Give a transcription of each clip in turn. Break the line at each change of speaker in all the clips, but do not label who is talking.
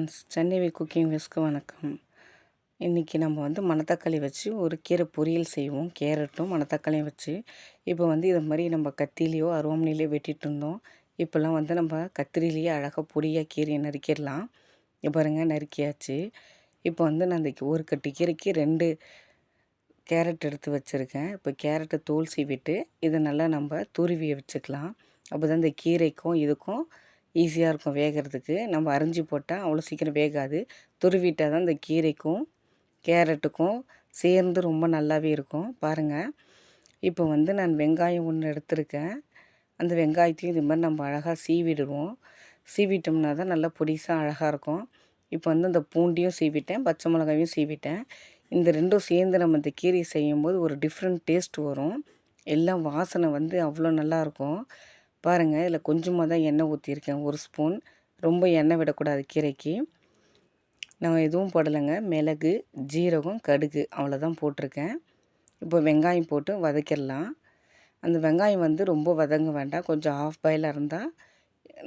Friends, Chennai cooking whisk வணக்கம். இன்றைக்கி நம்ம வந்து மணத்தக்காளி வச்சு ஒரு கீரை பொரியல் செய்வோம். கேரட்டும் மணத்தக்காளியும் வச்சு. இப்போ வந்து இது மாதிரி நம்ம கத்திலேயோ அருவாமனையிலையோ வெட்டிகிட்டு இருந்தோம். இப்போல்லாம் வந்து நம்ம கத்திரிலேயே அழகாக பொடியாக கீரையை நறுக்கிடலாம். இப்போ பாருங்க நறுக்கியாச்சு. இப்போ வந்து நான் இந்த ஒரு கட்டி கீரைக்கு 2 கேரட் எடுத்து வச்சுருக்கேன். இப்போ கேரட்டை தோல் சீவிட்டு இதை நல்லா நம்ம துருவி வச்சுக்கலாம். அப்போ தான் இந்த கீரைக்கும் இதுக்கும் ஈஸியாக இருக்கும் வேகிறதுக்கு. நம்ம அரிஞ்சு போட்டால் அவ்வளோ சீக்கிரம் வேகாது. துருவிட்டால் தான் இந்த கீரைக்கும் கேரட்டுக்கும் சேர்ந்து ரொம்ப நல்லாவே இருக்கும். பாருங்கள், இப்போ வந்து நான் வெங்காயம் ஒன்று எடுத்திருக்கேன். அந்த வெங்காயத்தையும் இது மாதிரி நம்ம அழகாக சீவிடுவோம். சீவிட்டோம்னா தான் நல்லா பொடிசாக அழகாக இருக்கும். இப்போ வந்து இந்த பூண்டையும் சீவிட்டேன், பச்சை மிளகாயும் சீவிட்டேன். இந்த 2ம் சேர்ந்து நம்ம இந்த கீரை செய்யும்போது ஒரு டிஃப்ரெண்ட் டேஸ்ட் வரும். எல்லாம் வாசனை வந்து அவ்வளோ நல்லாயிருக்கும். பாருங்கள், இதில் கொஞ்சமாக தான் எண்ணெய் ஊற்றிருக்கேன், 1 ஸ்பூன். ரொம்ப எண்ணெய் விடக்கூடாது கீரைக்கு. நான் எதுவும் போடலைங்க. மிளகு, ஜீரகம், கடுகு அவ்வளோதான் போட்டிருக்கேன். இப்போ வெங்காயம் போட்டு வதக்கிடலாம். அந்த வெங்காயம் வந்து ரொம்ப வதங்க வேண்டாம், கொஞ்சம் ஆஃப் பாயிலாக இருந்தால்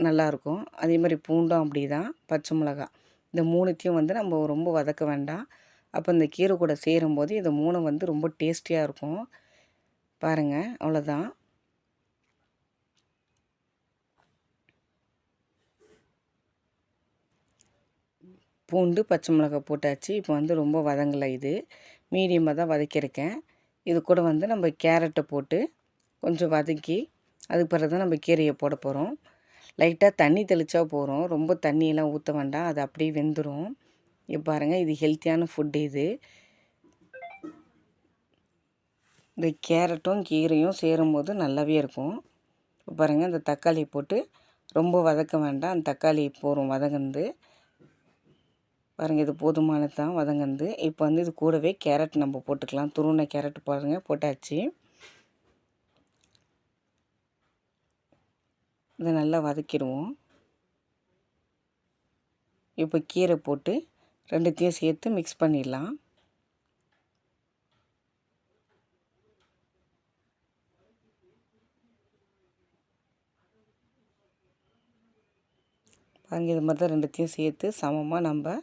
நல்லாயிருக்கும். அதே மாதிரி பூண்டும் அப்படி தான், பச்சை மிளகா இந்த 3த்தையும் வந்து நம்ம ரொம்ப வதக்க வேண்டாம். அப்போ இந்த கீரை கூட சேரும்போது இந்த 3 வந்து ரொம்ப டேஸ்டியாக இருக்கும். பாருங்கள், அவ்வளோதான். பூண்டு, பச்சை மிளகாய் போட்டாச்சு. இப்போ வந்து ரொம்ப வதங்கலை, இது மீடியமாக தான் வதக்கியிருக்கேன். இது கூட வந்து நம்ம கேரட்டை போட்டு கொஞ்சம் வதக்கி அதுக்கு பிறகு தான் நம்ம கீரையை போட போகிறோம். லைட்டாக தண்ணி தெளித்தா போகிறோம், ரொம்ப தண்ணியெல்லாம் ஊற்ற வேண்டாம், அது அப்படியே வெந்துடும். இப்போ பாருங்கள், இது ஹெல்த்தியான ஃபுட்டு. இது இந்த கேரட்டும் கீரையும் சேரும்போது நல்லாவே இருக்கும். இப்போ பாருங்கள், இந்த தக்காளி போட்டு ரொம்ப வதக்க வேண்டாம், அந்த தக்காளி போகிறோம் வதங்கந்து. பாருங்கள், இது போதுமானது தான் வதங்கந்து. இப்போ வந்து இது கூடவே கேரட் நம்ம போட்டுக்கலாம். துருவின கேரட் பாருங்கள் போட்டாச்சு. இதை நல்லா வதக்கிடுவோம். இப்போ கீரை போட்டு 2த்தையும் சேர்த்து மிக்ஸ் பண்ணிடலாம். பாருங்கள், இது மாதிரி தான் 2த்தையும் சேர்த்து சமமாக நம்ம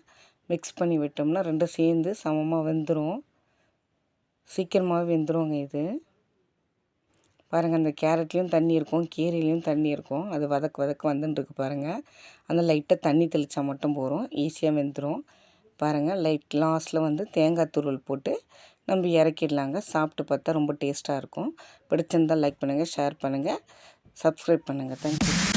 மிக்ஸ் பண்ணி விட்டோம்னா 2 சேர்ந்து சமமாக வெந்துடும். சீக்கிரமாகவே வெந்துடுங்க இது. பாருங்கள், அந்த கேரட்லேயும் தண்ணி இருக்கும், கீரையிலையும் தண்ணி இருக்கும். அது வதக்க வந்துட்டுருக்கு பாருங்கள். அந்த லைட்டாக தண்ணி தெளித்தா மட்டும் போகிறோம், ஈஸியாக வெந்துடும். பாருங்கள், லாஸ்ட்டில் வந்து தேங்காய் துருவல் போட்டு நம்ம இறக்கிடலாங்க. சாப்பிட்டு பார்த்தா ரொம்ப டேஸ்ட்டாக இருக்கும். பிடிச்சிருந்தால் லைக் பண்ணுங்கள், ஷேர் பண்ணுங்கள், சப்ஸ்கிரைப் பண்ணுங்கள். தேங்க்யூ.